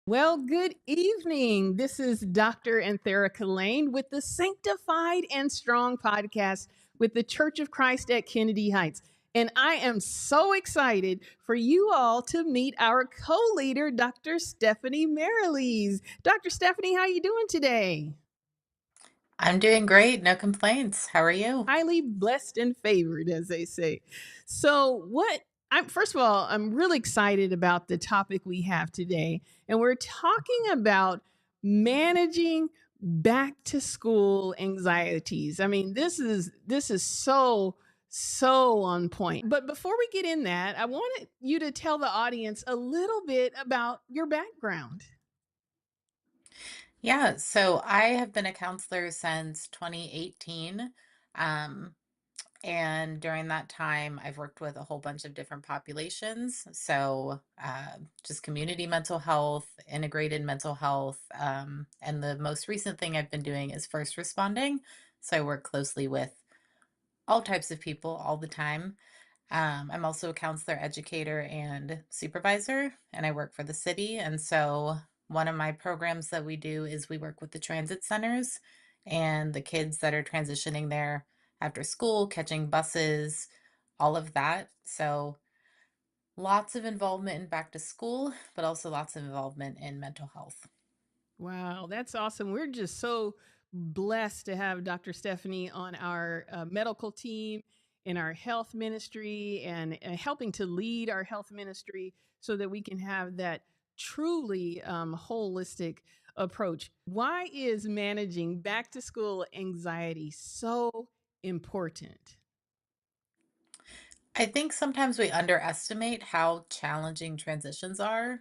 Well, good evening. This is Dr. Anthera Lane with the Sanctified and Strong podcast with the Church of Christ at Kennedy Heights. And I am so excited for you all to meet our co-leader, Dr. Stephanie Merrilees. Dr. Stephanie, how are you doing today? I'm doing great, no complaints. How are you? Highly blessed and favored, as they say. So, what I'm first of all, I'm really excited about the topic we have today, and we're talking about managing back to school anxieties. I mean, this is so on point. But before we get in that, I wanted you to tell the audience a little bit about your background. Yeah, so I have been a counselor since 2018. Um, and during that time, I've worked with a whole bunch of different populations. So, just community mental health, integrated mental health. And the most recent thing I've been doing is first responding. So, I work closely with all types of people all the time. I'm also a counselor, educator, and supervisor, and I work for the city. And so, one of my programs that we do is we work with the transit centers and the kids that are transitioning there after school, catching buses, all of that. So, lots of involvement in back to school, but also lots of involvement in mental health. Wow, that's awesome. We're just so blessed to have Dr. Stephanie on our medical team in our health ministry and helping to lead our health ministry so that we can have that truly holistic approach. Why is managing back to school anxiety so important? I think sometimes we underestimate how challenging transitions are,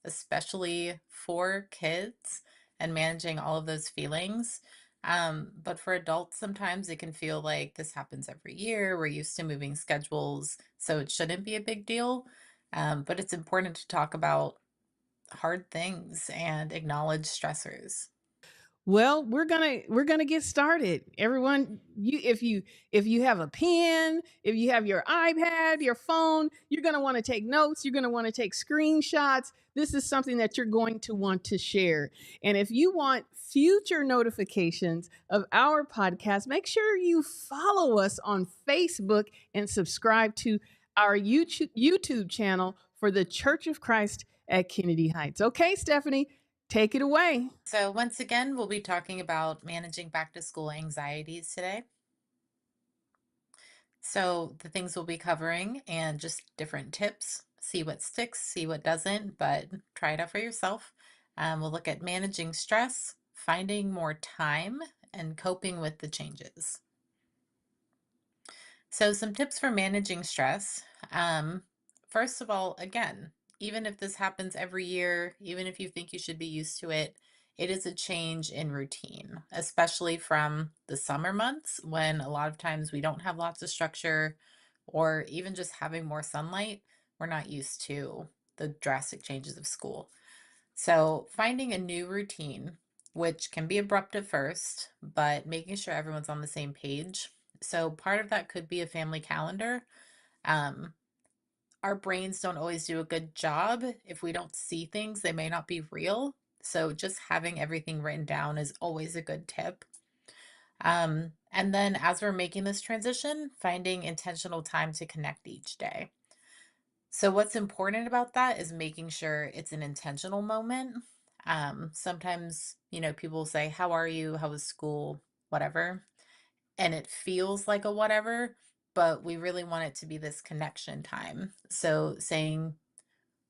especially for kids and managing all of those feelings. But for adults, sometimes it can feel like this happens every year. We're used to moving schedules, so it shouldn't be a big deal. But it's important to talk about hard things and acknowledge stressors. Well, we're gonna get started. Everyone, if you have a pen, if you have your iPad, your phone, you're gonna want to take notes. You're gonna want to take screenshots. This is something that you're going to want to share. And if you want future notifications of our podcast, make sure you follow us on Facebook and subscribe to our YouTube channel for the Church of Christ at Kennedy Heights. Okay, Stephanie, take it away. So, once again, we'll be talking about managing back to school anxieties today. So, the things we'll be covering and just different tips, see what sticks, see what doesn't, but try it out for yourself. We'll look at managing stress, finding more time, and coping with the changes. So, some tips for managing stress. Um, First of all, again, even if this happens every year, even if you think you should be used to it, it is a change in routine, especially from the summer months when a lot of times we don't have lots of structure or even just having more sunlight. We're not used to the drastic changes of school. So, finding a new routine, which can be abrupt at first, but making sure everyone's on the same page. So, part of that could be a family calendar. Um, our brains don't always do a good job. If we don't see things, they may not be real. So, just having everything written down is always a good tip. And then, as we're making this transition, finding intentional time to connect each day. So what's important about that is making sure it's an intentional moment. Sometimes, people say, "How are you? How was school?" Whatever. And it feels like a whatever, but we really want it to be this connection time. So saying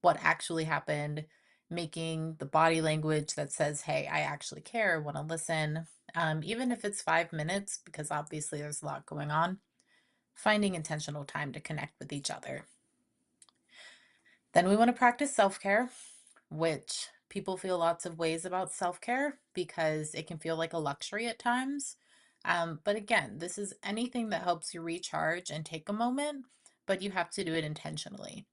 what actually happened, making the body language that says, "Hey, I actually care, want to listen." Even if it's 5 minutes, because obviously there's a lot going on, finding intentional time to connect with each other. Then we want to practice self care, which people feel lots of ways about self care because it can feel like a luxury at times. But again, this is anything that helps you recharge and take a moment, but you have to do it intentionally.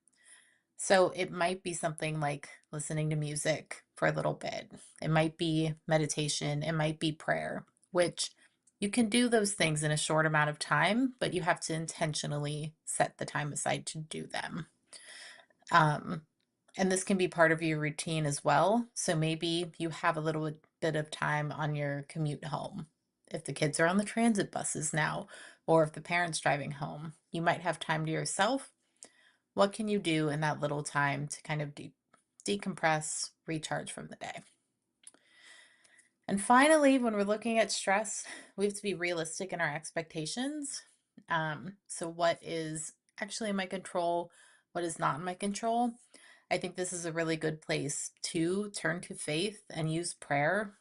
So it might be something like listening to music for a little bit, it might be meditation, it might be prayer, which you can do those things in a short amount of time, but you have to intentionally set the time aside to do them. Um, And this can be part of your routine as well. So maybe you have a little bit of time on your commute home. If the kids are on the transit buses now, or if the parent's driving home, you might have time to yourself. What can you do in that little time to kind of decompress, recharge from the day? And finally, when we're looking at stress, we have to be realistic in our expectations. So, what is actually in my control? What is not in my control? I think this is a really good place to turn to faith and use prayer,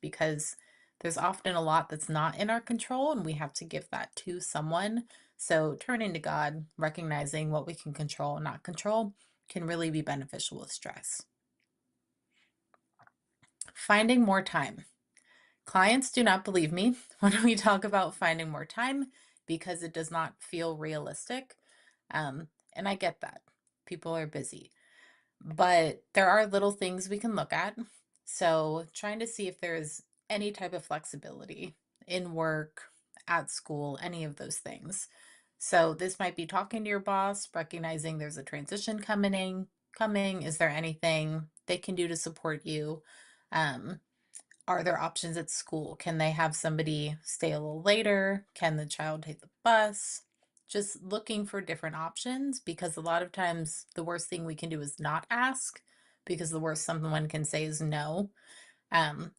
because there's often a lot that's not in our control, and we have to give that to someone. So, turning to God, recognizing what we can control and not control, can really be beneficial with stress. Finding more time. Clients do not believe me when we talk about finding more time because it does not feel realistic. And I get that. People are busy. But there are little things we can look at. So, trying to see if there's any type of flexibility in work, at school, any of those things. So, this might be talking to your boss, recognizing there's a transition coming. Is there anything they can do to support you? Um, are there options at school? Can they have somebody stay a little later? Can the child take the bus? Just looking for different options, because a lot of times the worst thing we can do is not ask, because the worst someone can say is no. Um,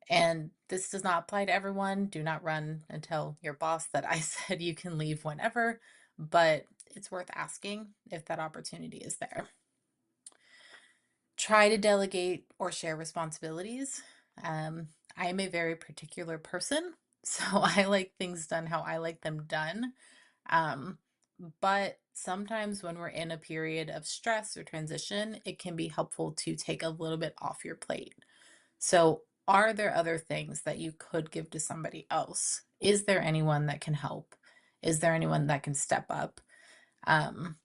and this does not apply to everyone. Do not run and tell your boss that I said you can leave whenever, but it's worth asking if that opportunity is there. Try to delegate or share responsibilities. I am a very particular person, so I like things done how I like them done. Um, but sometimes when we're in a period of stress or transition, it can be helpful to take a little bit off your plate. So, are there other things that you could give to somebody else? Is there anyone that can help? Is there anyone that can step up? Um,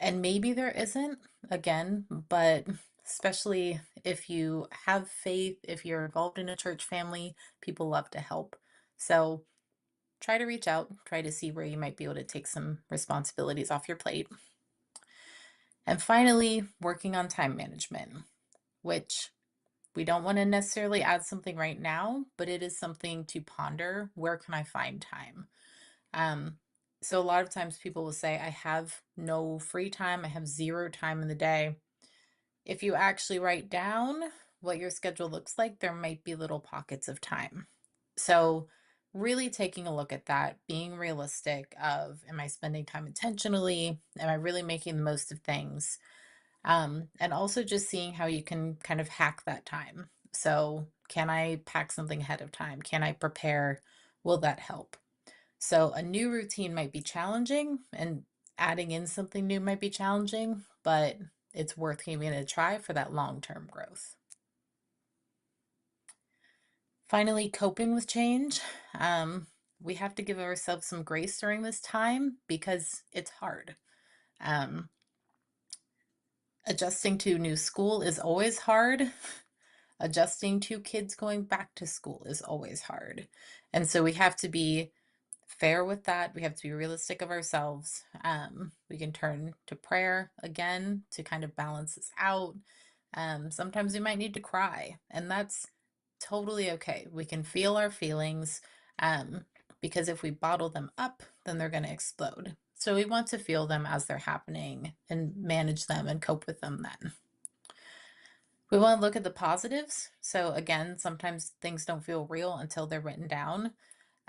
and maybe there isn't, again, but especially if you have faith, if you're involved in a church family, people love to help. So try to reach out, try to see where you might be able to take some responsibilities off your plate. And finally, working on time management, which we don't want to necessarily add something right now, but it is something to ponder. Where can I find time? Um, so a lot of times people will say, I have no free time, I have zero time in the day. If you actually write down what your schedule looks like, there might be little pockets of time. So really taking a look at that, being realistic of, am I spending time intentionally? Am I really making the most of things? And also just seeing how you can kind of hack that time. So can I pack something ahead of time? Can I prepare? Will that help? So a new routine might be challenging, and adding in something new might be challenging, but it's worth giving it a try for that long-term growth. Finally, coping with change. We have to give ourselves some grace during this time because it's hard. Um, Adjusting to new school is always hard. Adjusting to kids going back to school is always hard. And so we have to be fair with that. We have to be realistic of ourselves. We can turn to prayer again to kind of balance this out. Sometimes we might need to cry, and that's totally okay. We can feel our feelings, um, because if we bottle them up, then they're going to explode. So we want to feel them as they're happening and manage them and cope with them then. We want to look at the positives. So again, sometimes things don't feel real until they're written down.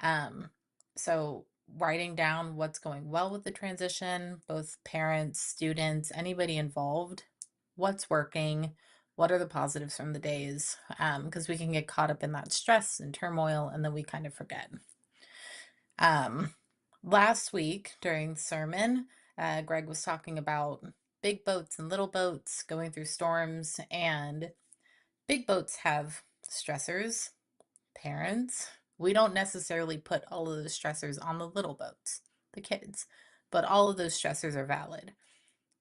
Um, so writing down what's going well with the transition, both parents, students, anybody involved, what's working, what are the positives from the days, because we can get caught up in that stress and turmoil, and then we kind of forget. Um, Last week during the sermon, Greg was talking about big boats and little boats going through storms, and big boats have stressors, parents. We don't necessarily put all of those stressors on the little boats, the kids, but all of those stressors are valid.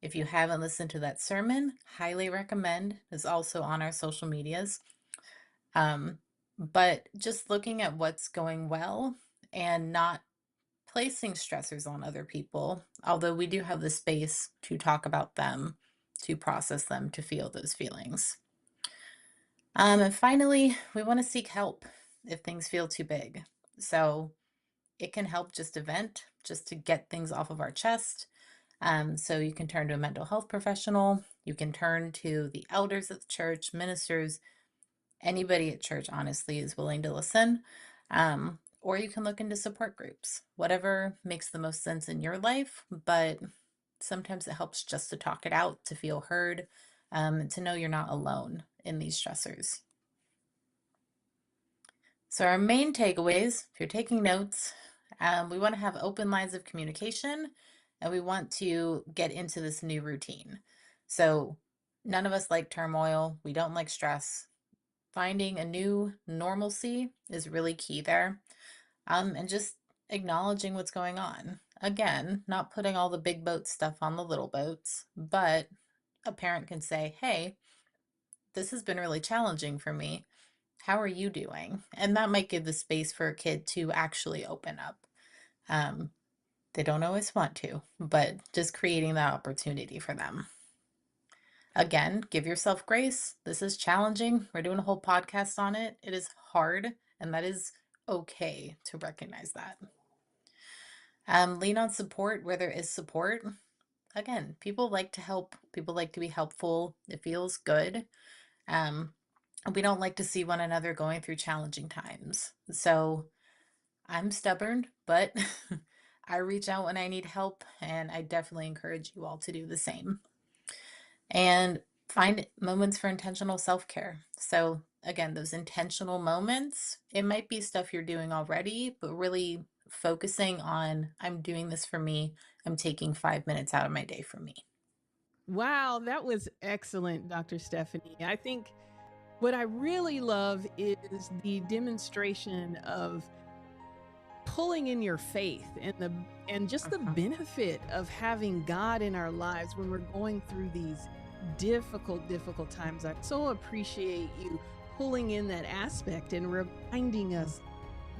If you haven't listened to that sermon, highly recommend. It's also on our social medias. Um, but just looking at what's going well and not placing stressors on other people, although we do have the space to talk about them to process them, to feel those feelings. And finally, we want to seek help if things feel too big. So it can help just to vent, just to get things off of our chest. So you can turn to a mental health professional. You can turn to the elders of the church, ministers. Anybody at church, honestly, is willing to listen. Or you can look into support groups, whatever makes the most sense in your life. But sometimes it helps just to talk it out, to feel heard, and to know you're not alone in these stressors. So, our main takeaways, if you're taking notes, we want to have open lines of communication and we want to get into this new routine. So, none of us like turmoil, we don't like stress. Finding a new normalcy is really key there. And just acknowledging what's going on. Again, not putting all the big boat stuff on the little boats, but a parent can say, hey, this has been really challenging for me. How are you doing? And that might give the space for a kid to actually open up. Um, they don't always want to, but just creating that opportunity for them. Again, give yourself grace. This is challenging. We're doing a whole podcast on it. It is hard, and that is okay to recognize that. Lean on support where there is support. Again, people like to help. People like to be helpful. It feels good. Um, we don't like to see one another going through challenging times. So I'm stubborn, but I reach out when I need help, and I definitely encourage you all to do the same. And find moments for intentional self care. So, again, those intentional moments, it might be stuff you're doing already, but really focusing on, I'm doing this for me. I'm taking 5 minutes out of my day for me. Wow, that was excellent, Dr. Stephanie. I think what I really love is the demonstration of pulling in your faith and just the benefit of having God in our lives when we're going through these difficult times. I so appreciate you pulling in that aspect and reminding us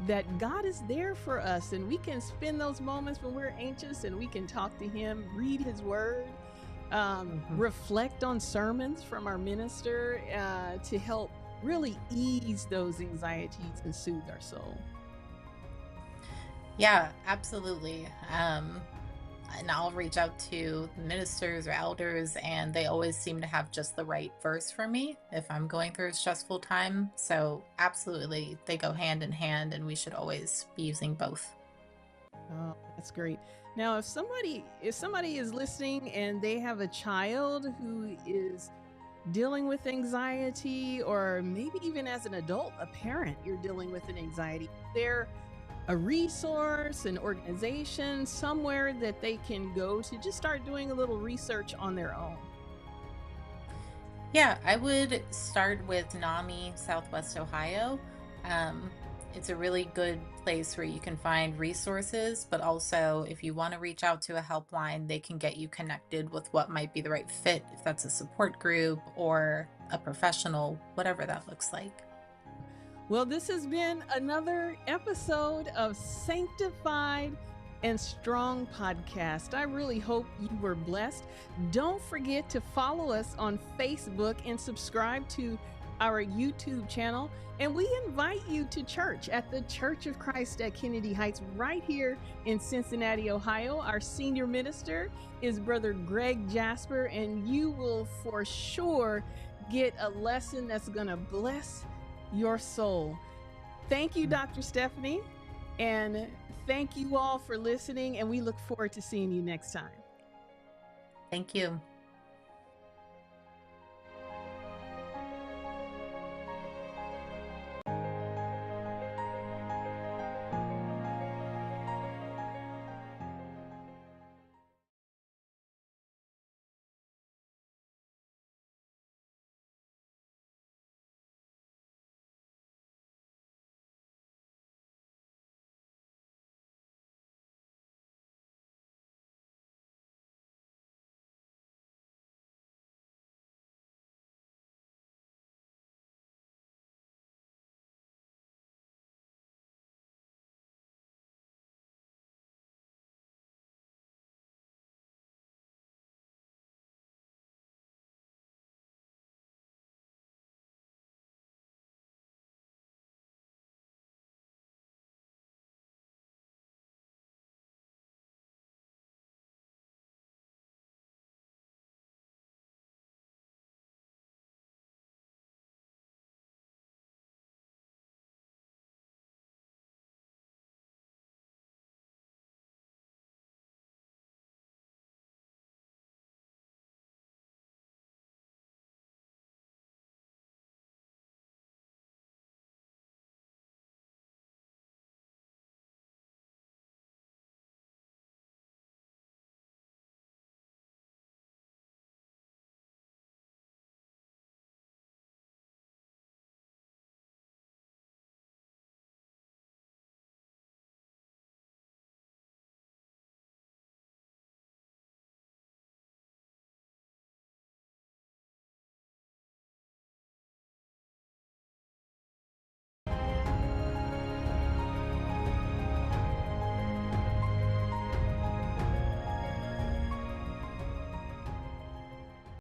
that God is there for us, and we can spend those moments when we're anxious and we can talk to him, read his word, reflect on sermons from our minister to help really ease those anxieties and soothe our soul. Yeah, absolutely. And I'll reach out to ministers or elders, and they always seem to have just the right verse for me if I'm going through a stressful time. So, absolutely, they go hand in hand, and we should always be using both. Oh, that's great. Now, if somebody is listening and they have a child who is dealing with anxiety, or maybe even as an adult, a parent, you're dealing with an anxiety, there a resource, an organization, somewhere that they can go to just start doing a little research on their own? Yeah, I would start with NAMI Southwest Ohio. Um, it's a really good place where you can find resources, but also if you want to reach out to a helpline, they can get you connected with what might be the right fit, if that's a support group or a professional, whatever that looks like. Well, this has been another episode of Sanctified and Strong podcast. I really hope you were blessed. Don't forget to follow us on Facebook and subscribe to our YouTube channel. And we invite you to church at the Church of Christ at Kennedy Heights, right here in Cincinnati, Ohio. Our senior minister is Brother Greg Jasper, and you will for sure get a lesson that's going to bless your soul. Thank you, Dr. Stephanie, and thank you all for listening, and we look forward to seeing you next time. Thank you.